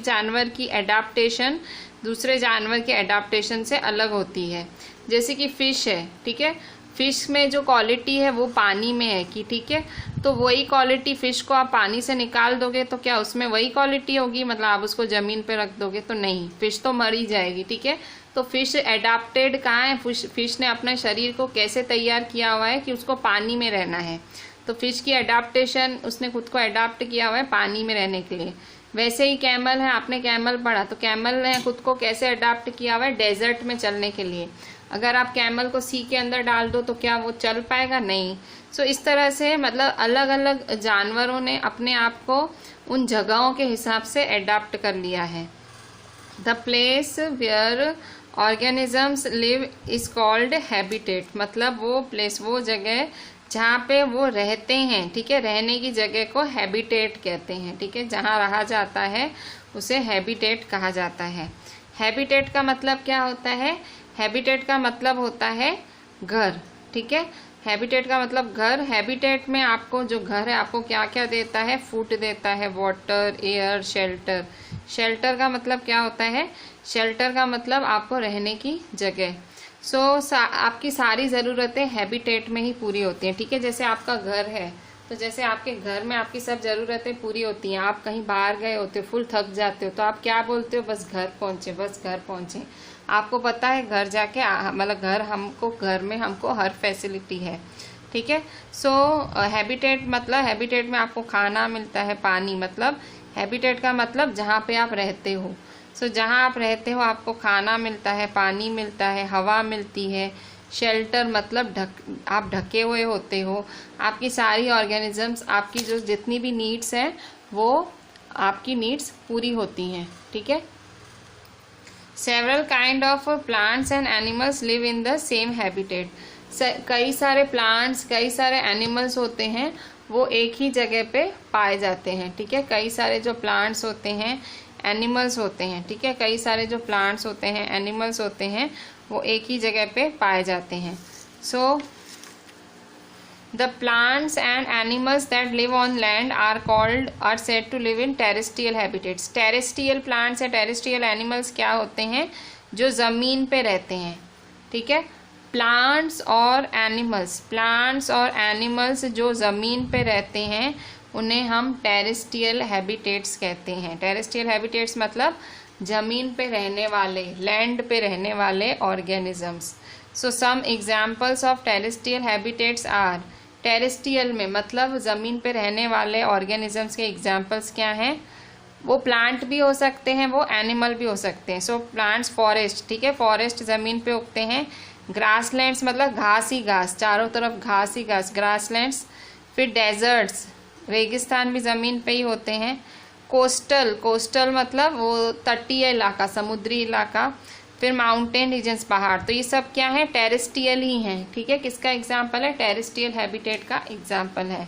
जानवर की एडाप्टेशन दूसरे जानवर के एडाप्टेशन से अलग होती है। जैसे कि फिश है, ठीक है, फिश में जो क्वालिटी है वो पानी में है कि ठीक है, तो वही क्वालिटी फिश को आप पानी से निकाल दोगे तो क्या उसमें वही क्वालिटी होगी? मतलब आप उसको ज़मीन पे रख दोगे तो नहीं, फिश तो मर ही जाएगी। ठीक है, तो फिश एडाप्टेड कहाँ है? फिश ने अपने शरीर को कैसे तैयार किया हुआ है कि उसको पानी में रहना है। तो फिश की एडाप्टेशन, उसने खुद को एडाप्ट किया हुआ है पानी में रहने के लिए। वैसे ही कैमल है, आपने कैमल पढ़ा, तो कैमल ने खुद को कैसे अडाप्ट किया हुआ है? डेजर्ट में चलने के लिए। अगर आप कैमल को सी के अंदर डाल दो तो क्या वो चल पाएगा? नहीं। सो इस तरह से मतलब अलग अलग जानवरों ने अपने आप को उन जगहों के हिसाब से अडाप्ट कर लिया है। The place where organisms live is called habitat. मतलब वो प्लेस, वो जगह जहाँ पे वो रहते हैं, ठीक है, रहने की जगह को हैबिटेट कहते हैं। ठीक है, जहाँ रहा जाता है उसे हैबिटेट कहा जाता है। हैबिटेट का मतलब क्या होता है? हैबिटेट का मतलब होता है घर। ठीक है, हैबिटेट का मतलब घर। हैबिटेट में आपको जो घर है आपको क्या क्या देता है? फूड देता है, वाटर, एयर, शेल्टर। शेल्टर का मतलब क्या होता है? शेल्टर का मतलब आपको रहने की जगह। आपकी सारी ज़रूरतें हैबिटेट में ही पूरी होती हैं। ठीक है, जैसे आपका घर है तो जैसे आपके घर में आपकी सब ज़रूरतें पूरी होती हैं। आप कहीं बाहर गए होते हो, फुल थक जाते हो, तो आप क्या बोलते हो? बस घर पहुँचे, बस घर पहुँचे। आपको पता है घर जाके मतलब घर में हमको हर फैसिलिटी है। ठीक है, हैबिटेट मतलब हैबिटेट में आपको खाना मिलता है, पानी, मतलब हैबिटेट का मतलब जहाँ पे आप रहते हो। जहाँ आप रहते हो आपको खाना मिलता है, पानी मिलता है, हवा मिलती है। शेल्टर मतलब आप ढके हुए होते हो। आपकी सारी ऑर्गेनिजम्स, आपकी जो जितनी भी नीड्स हैं वो आपकी नीड्स पूरी होती हैं। ठीक है, several kind of plants and animals live in the same habitat. कई सारे प्लांट्स, कई सारे एनिमल्स होते हैं वो एक ही जगह पे पाए जाते हैं। ठीक है, कई सारे जो प्लांट्स होते हैं, एनिमल्स होते हैं, ठीक है, कई सारे जो प्लांट्स होते हैं, एनिमल्स होते हैं वो एक ही जगह पे पाए जाते हैं। The plants and animals that live on land are said to live in terrestrial habitats. Terrestrial plants या terrestrial animals क्या होते हैं? जो ज़मीन पे रहते हैं। ठीक है, प्लांट्स और एनिमल्स जो ज़मीन पे रहते हैं उन्हें हम टेरेस्ट्रियल हैबिटेट्स कहते हैं। टेरेस्ट्रियल हैबिटेट्स मतलब जमीन पे रहने वाले, लैंड पे रहने वाले organisms. So some examples of terrestrial habitats are, terrestrial में मतलब ज़मीन पे रहने वाले ऑर्गेनिजम्स के एग्जाम्पल्स क्या हैं? वो प्लांट भी हो सकते हैं, वो एनिमल भी हो सकते हैं। सो प्लांट्स, फॉरेस्ट, ठीक है, फॉरेस्ट ज़मीन पे उगते हैं। ग्रासलैंड्स मतलब घास ही घास, चारों तरफ घास ही घास, ग्रासलैंड्स। फिर डेजर्ट्स, रेगिस्तान भी ज़मीन पे ही होते हैं। कोस्टल, कोस्टल मतलब वो तटीय इलाका, समुद्री इलाका। फिर माउंटेन रीजन्स, पहाड़। तो ये सब क्या है? टेरेस्ट्रियल ही हैं, ठीक है। किसका एग्जाम्पल है? टेरेस्ट्रियल हैबिटेट का एग्जाम्पल है।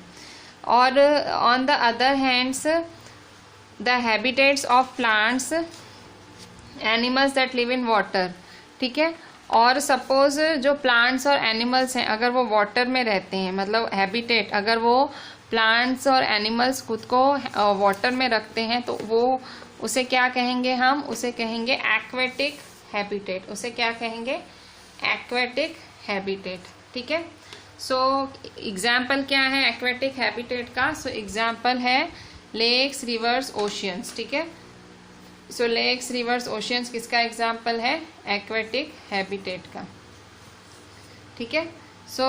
और on the other hands the habitats of plants, animals that live in water, ठीक है। और सपोज जो प्लांट्स और एनिमल्स हैं अगर वो वाटर में रहते हैं, मतलब हैबिटेट अगर वो प्लांट्स और एनिमल्स खुद को वाटर में रखते हैं तो वो उसे क्या कहेंगे? हम उसे कहेंगे एक्वेटिक हैबिटेट। उसे क्या कहेंगे? एक्वेटिक हैबिटेट, ठीक है। सो एग्जाम्पल क्या है एक्वेटिक हैबिटेट का? सो एग्जाम्पल है लेक्स, रिवर्स, ओशियंस, ठीक है। सो लेक्स, रिवर्स, ओशियंस किसका एग्जाम्पल है? एक्वेटिक हैबिटेट का, ठीक है। सो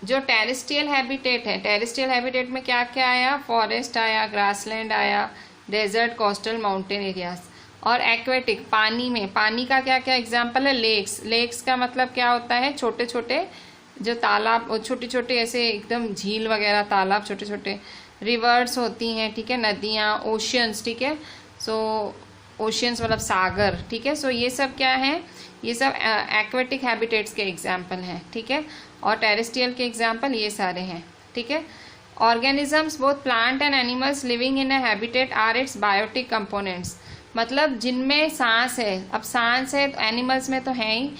जो टेरेस्ट्रियल हैबिटेट है, टेरेस्ट्रियल हैबिटेट में क्या क्या आया? फॉरेस्ट आया, ग्रासलैंड आया, डेजर्ट, कोस्टल, माउंटेन एरियाज। और एक्वेटिक, पानी में, पानी का क्या क्या एग्जाम्पल है? लेक्स, लेक्स का मतलब क्या होता है? छोटे छोटे जो तालाब, छोटे छोटे ऐसे एकदम झील वगैरह, तालाब छोटे छोटे। रिवर्स होती हैं, ठीक है, नदियाँ। ओशियंस, ठीक है। सो ओशियंस मतलब सागर, ठीक है। सो ये सब क्या है? ये सब एक्वेटिक हैबिटेट्स के एग्जाम्पल हैं, ठीक है। और टेरेस्ट्रियल के एग्जाम्पल ये सारे हैं, ठीक है। Organisms both plant and animals living in a habitat are its biotic components, मतलब जिनमें सांस है। अब सांस है तो एनिमल्स में तो है ही,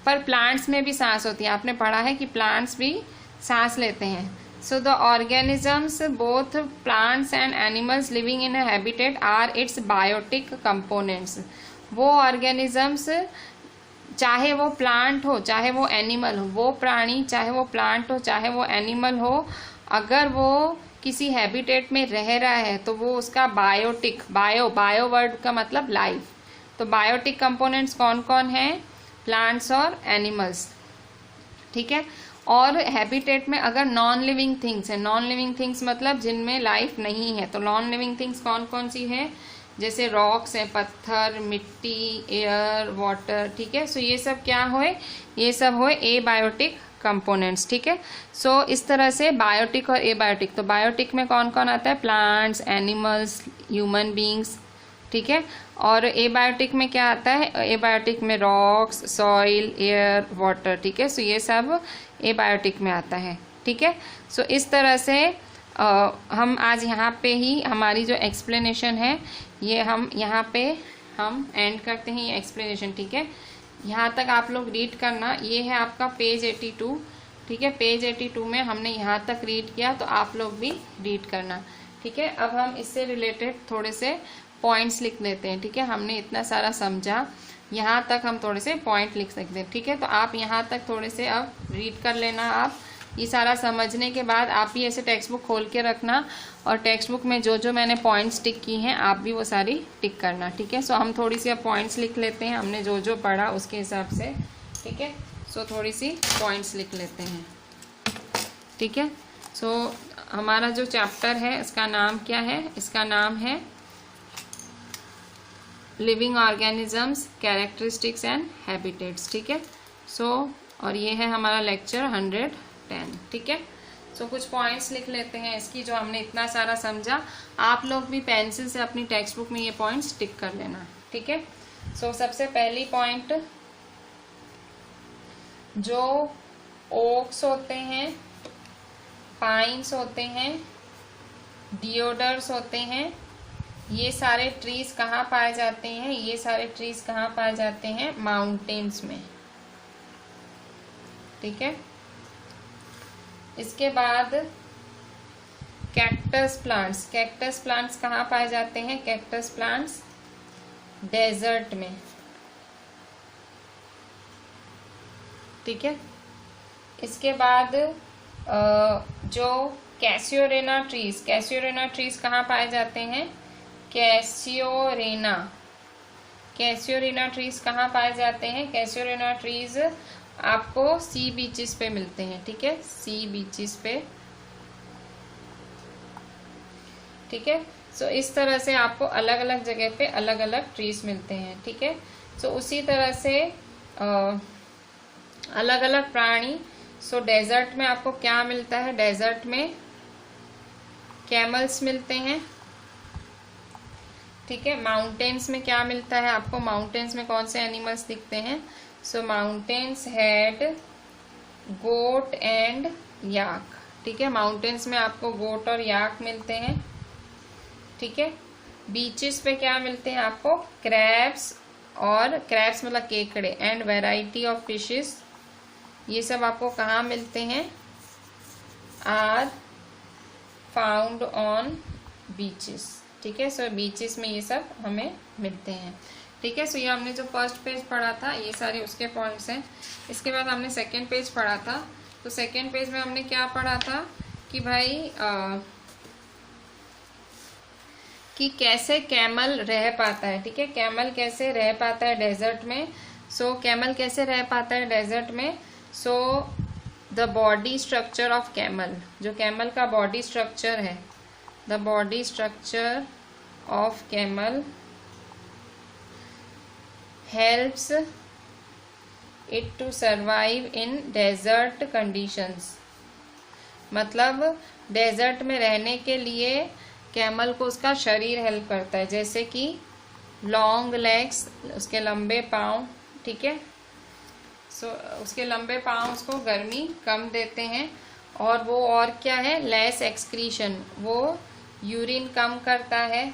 पर प्लांट्स में भी सांस होती है। आपने पढ़ा है कि प्लांट्स भी सांस लेते हैं। So the organisms both plants and animals living in a habitat are its biotic components. वो ऑर्गेनिजम्स, चाहे वो प्लांट हो चाहे वो एनिमल हो, वो प्राणी चाहे वो प्लांट हो चाहे वो एनिमल हो, अगर वो किसी हैबिटेट में रह रहा है तो वो उसका बायोटिक, बायो वर्ड का मतलब लाइफ। तो बायोटिक कंपोनेंट्स कौन कौन हैं? प्लांट्स और एनिमल्स, ठीक है। और हैबिटेट में अगर नॉन लिविंग थिंग्स है, नॉन लिविंग थिंग्स मतलब जिनमें लाइफ नहीं है, तो नॉन लिविंग थिंग्स कौन कौन सी है? जैसे रॉक्स हैं, पत्थर, मिट्टी, एयर, वाटर, ठीक है। सो ये सब क्या होए? ये सब होए एबायोटिक कंपोनेंट्स, ठीक है। सो इस तरह से बायोटिक और एबायोटिक, तो बायोटिक में कौन कौन आता है? प्लांट्स, एनिमल्स, ह्यूमन बींग्स, ठीक है। और एबायोटिक में क्या आता है? एबायोटिक में रॉक्स, सॉइल, एयर, वाटर, ठीक है। सो ये सब एबायोटिक में आता है, ठीक है। सो इस तरह से हम आज यहाँ पे ही हमारी जो एक्सप्लेनेशन है ये हम यहाँ पे हम एंड करते हैं, ये एक्सप्लेनेशन, ठीक है। यहाँ तक आप लोग रीड करना। ये है आपका पेज 82, ठीक है। पेज 82 में हमने यहाँ तक रीड किया, तो आप लोग भी रीड करना, ठीक है। अब हम इससे रिलेटेड थोड़े से पॉइंट्स लिख लेते हैं, ठीक है। हमने इतना सारा समझा, यहाँ तक हम थोड़े से पॉइंट लिख सकते हैं, ठीक है। तो आप यहाँ तक थोड़े से अब रीड कर लेना। आप ये सारा समझने के बाद आप भी ऐसे टेक्स्ट बुक खोल के रखना, और टेक्स्ट बुक में जो जो मैंने पॉइंट्स टिक की हैं आप भी वो सारी टिक करना, ठीक है। सो हम थोड़ी सी अब पॉइंट्स लिख लेते हैं, हमने जो जो पढ़ा उसके हिसाब से, ठीक है। सो थोड़ी सी पॉइंट्स लिख लेते हैं, ठीक है। सो हमारा जो चैप्टर है इसका नाम क्या है? इसका नाम है living organisms, characteristics and habitats, ठीक है। सो और ये है हमारा लेक्चर 110, ठीक है। सो कुछ पॉइंट्स लिख लेते हैं इसकी, जो हमने इतना सारा समझा। आप लोग भी पेंसिल से अपनी टेक्स्ट बुक में ये पॉइंट्स टिक कर लेना, ठीक है। सो सबसे पहली पॉइंट, जो ओक्स होते हैं, पाइन्स होते हैं, डिओडर्स होते हैं, ये सारे ट्रीज कहाँ पाए जाते हैं? ये सारे ट्रीज कहाँ पाए जाते हैं? माउंटेन्स में, ठीक है। इसके बाद कैक्टस प्लांट्स, कैक्टस प्लांट्स कहाँ पाए जाते हैं? कैक्टस प्लांट्स डेजर्ट में, ठीक है। इसके बाद जो कैसियोरेना ट्रीज, कैसियोरेना ट्रीज कहाँ पाए जाते हैं? कैसियोरेना, कैसियोरेना ट्रीज कहाँ पाए जाते हैं? कैसियोरेना ट्रीज आपको सी बीचेस पे मिलते हैं, ठीक है, सी बीचेस पे, ठीक है। सो इस तरह से आपको अलग अलग जगह पे अलग अलग ट्रीज मिलते हैं, ठीक है। सो उसी तरह से अलग अलग प्राणी। सो डेजर्ट में आपको क्या मिलता है? डेजर्ट में कैमल्स मिलते हैं, ठीक है। माउंटेन्स में क्या मिलता है आपको? माउंटेन्स में कौन से एनिमल्स दिखते हैं? सो माउंटेन्स हैड गोट एंड याक, ठीक है। माउंटेन्स में आपको गोट और याक मिलते हैं, ठीक है। बीचेस पे क्या मिलते हैं आपको? क्रैब्स, और क्रैब्स मतलब केकड़े, एंड वैरायटी ऑफ फिशेस, ये सब आपको कहाँ मिलते हैं? आर फाउंड ऑन बीचेस, ठीक है। सो बीचेस में ये सब हमें मिलते हैं, ठीक है। सो ये हमने जो फर्स्ट पेज पढ़ा था ये सारे उसके पॉइंट्स हैं। इसके बाद हमने सेकंड पेज पढ़ा था। तो सेकंड पेज में हमने क्या पढ़ा था कि भाई कि कैसे कैमल रह पाता है, ठीक है। कैमल कैसे रह पाता है डेजर्ट में? सो कैमल कैसे रह पाता है डेजर्ट में? So the body structure of camel, जो कैमल का बॉडी स्ट्रक्चर है, the body structure of camel helps it to survive in desert conditions. मतलब डेजर्ट में रहने के लिए कैमल को उसका शरीर हेल्प करता है, जैसे कि लॉन्ग लेग्स, उसके लंबे पाँव, ठीक है। सो उसके लंबे पाँव उसको गर्मी कम देते हैं। और वो और क्या है? लेस एक्सक्रीशन, वो यूरिन कम करता है।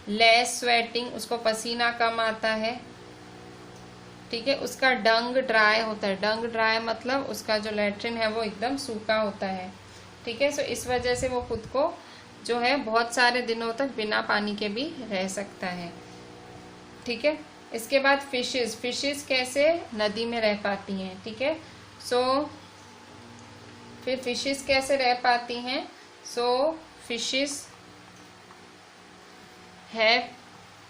लेस स्वेटिंग, उसको पसीना कम आता है, ठीक है। उसका डंग ड्राई होता है, डंग ड्राई मतलब उसका जो लैट्रिन है वो एकदम सूखा होता है, ठीक है। सो इस वजह से वो खुद को जो है बहुत सारे दिनों तक बिना पानी के भी रह सकता है, ठीक है। इसके बाद फिशेस, फिशेस कैसे नदी में रह पाती हैं, ठीक है। सो फिर फिशेस कैसे रह पाती हैं? So fishes have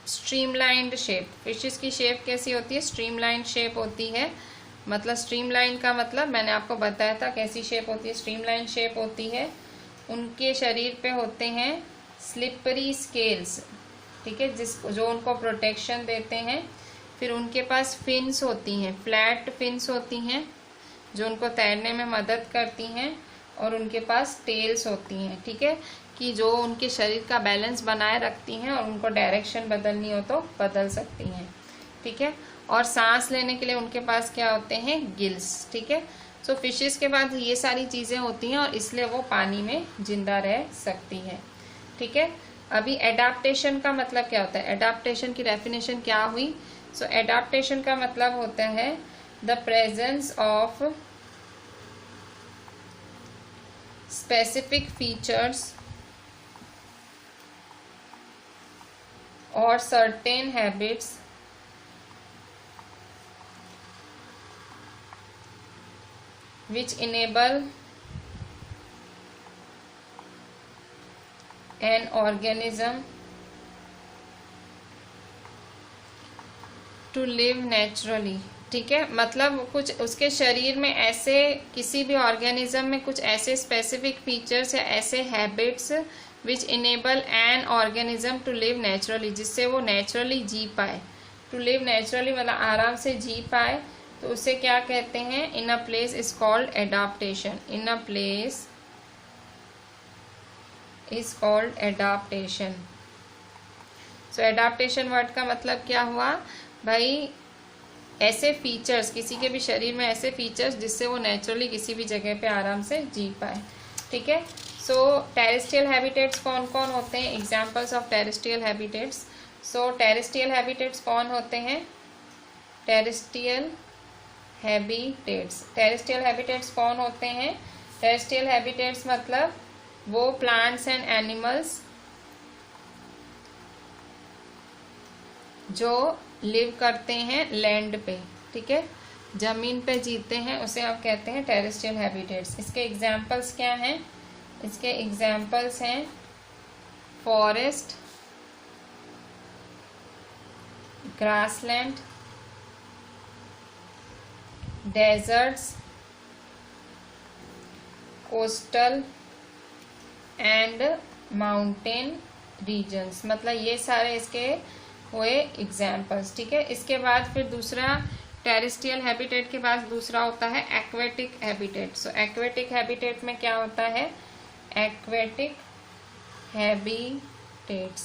streamlined shape. Fishes की शेप कैसी होती है? स्ट्रीमलाइंड शेप होती है। मतलब स्ट्रीमलाइन का मतलब मैंने आपको बताया था कैसी शेप होती है। स्ट्रीमलाइन शेप होती है। उनके शरीर पे होते हैं स्लिपरी स्केल्स, ठीक है, जो उनको प्रोटेक्शन देते हैं। फिर उनके पास फिन्स होती हैं, फ्लैट फिन्स होती हैं जो उनको तैरने में मदद करती हैं। और उनके पास टेल्स होती हैं, ठीक है, कि जो उनके शरीर का बैलेंस बनाए रखती हैं और उनको डायरेक्शन बदलनी हो तो बदल सकती हैं, ठीक है। और सांस लेने के लिए उनके पास क्या होते हैं? गिल्स, ठीक है। सो फिशेस के बाद ये सारी चीज़ें होती हैं और इसलिए वो पानी में जिंदा रह सकती है, ठीक है। अभी एडाप्टेशन का मतलब क्या होता है? एडाप्टेशन की डेफिनेशन क्या हुई? सो एडाप्टेशन का मतलब होता है the presence of specific features और certain habits which enable an organism to live naturally, ठीक है। मतलब कुछ उसके शरीर में ऐसे किसी भी ऑर्गेनिज्म में कुछ ऐसे स्पेसिफिक फीचर्स या ऐसे habits which enable an organism to live naturally, जिससे वो नेचुरली जी पाए। टू लिव नेचुरली मतलब आराम से जी पाए, तो उसे क्या कहते हैं? In a place is called adaptation. In a place is called adaptation. So adaptation word का मतलब क्या हुआ भाई? ऐसे फीचर्स, किसी के भी शरीर में ऐसे फीचर्स जिससे वो नेचुरली किसी भी जगह पे आराम से जी पाए, ठीक है। सो टेरेस्ट्रियल हैबिटेट्स कौन कौन होते हैं? Examples of terrestrial habitats. So terrestrial habitats कौन होते हैं? टेरेस्ट्रियल हैबिटेट्स, टेरेस्ट्रियल हैबिटेट्स कौन होते हैं? टेरेस्ट्रियल हैबिटेट्स मतलब वो प्लांट्स एंड एनिमल्स जो लिव करते हैं लैंड पे, ठीक है। ज़मीन पे जीते हैं उसे आप कहते हैं टेरेस्ट्रियल हैबिटेट्स। इसके एग्जाम्पल्स क्या हैं? इसके एग्जाम्पल्स हैं forest, grassland, deserts, coastal and mountain regions. मतलब ये सारे इसके हुए एग्जाम्पल्स। ठीक है, इसके बाद फिर दूसरा टेरेस्ट्रियल हैबिटेट के बाद दूसरा होता है aquatic habitat. So aquatic habitat में क्या होता है? Aquatic habitats.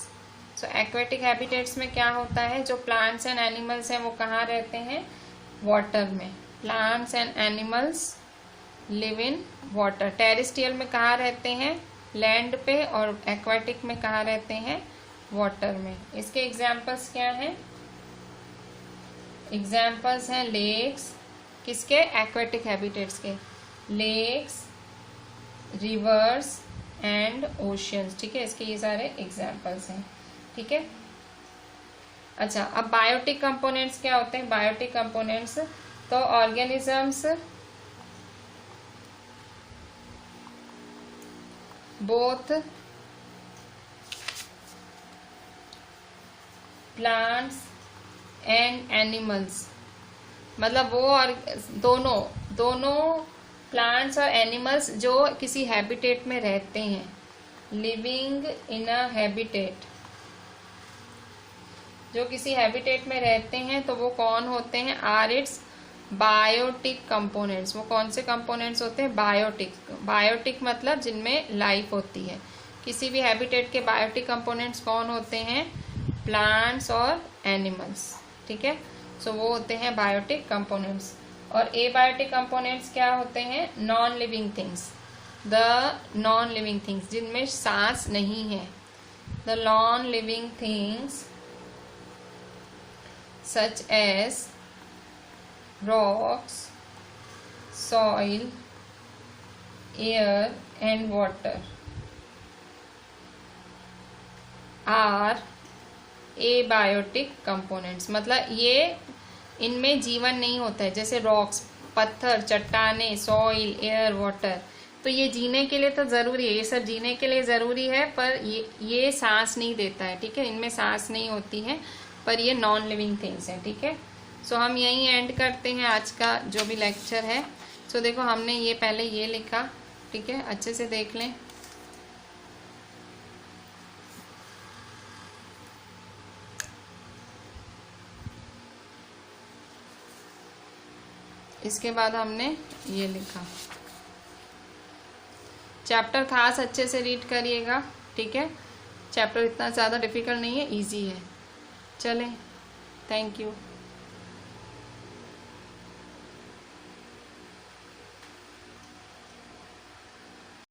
So aquatic habitats में क्या होता है? जो प्लांट्स एंड एनिमल्स हैं वो कहाँ रहते हैं? वाटर में। Plants and animals live in water. Terrestrial में कहाँ रहते हैं? लैंड पे। और एक्वेटिक में कहाँ रहते हैं? वाटर में। इसके एग्जाम्पल्स क्या हैं? एग्जाम्पल्स हैं लेक्स, किसके? एक्वेटिक हैबिटेट्स के। Lakes, rivers and oceans. ठीक है, इसके ये सारे एग्जाम्पल्स हैं। ठीक है, अच्छा अब बायोटिक कंपोनेंट्स क्या होते हैं? बायोटिक कंपोनेंट्स तो organisms both plants and animals, मतलब वो और दोनों प्लांट्स और एनिमल्स जो किसी हैबिटेट में रहते हैं, लिविंग इन अ हैबिटेट, जो किसी हैबिटेट में रहते हैं तो वो कौन होते हैं? Are its biotic components. वो कौन से कंपोनेंट्स होते हैं? बायोटिक। बायोटिक मतलब जिनमें लाइफ होती है। किसी भी हैबिटेट के बायोटिक कंपोनेंट्स कौन होते हैं? प्लांट्स और एनिमल्स। ठीक है, सो वो होते हैं बायोटिक कंपोनेंट्स। और एबायोटिक कंपोनेंट्स क्या होते हैं? Non living things. The non living things जिनमें सांस नहीं है। The non living things such as rocks, soil, air and water are abiotic components। मतलब ये इनमें जीवन नहीं होता है। जैसे रॉक्स, पत्थर, चट्टाने, सॉइल, एयर, वाटर, तो ये जीने के लिए तो ज़रूरी है, ये सब जीने के लिए ज़रूरी है, पर ये सांस नहीं देता है। ठीक है, इनमें सांस नहीं होती है, पर ये नॉन लिविंग थिंग्स हैं। ठीक है, सो हम यहीं एंड करते हैं आज का जो भी लेक्चर है। सो देखो हमने ये पहले ये लिखा, ठीक है, अच्छे से देख लें। इसके बाद हमने ये लिखा। चैप्टर खास अच्छे से रीड करिएगा। ठीक है, चैप्टर इतना ज़्यादा डिफिकल्ट नहीं है, इजी है। चलें, थैंक यू।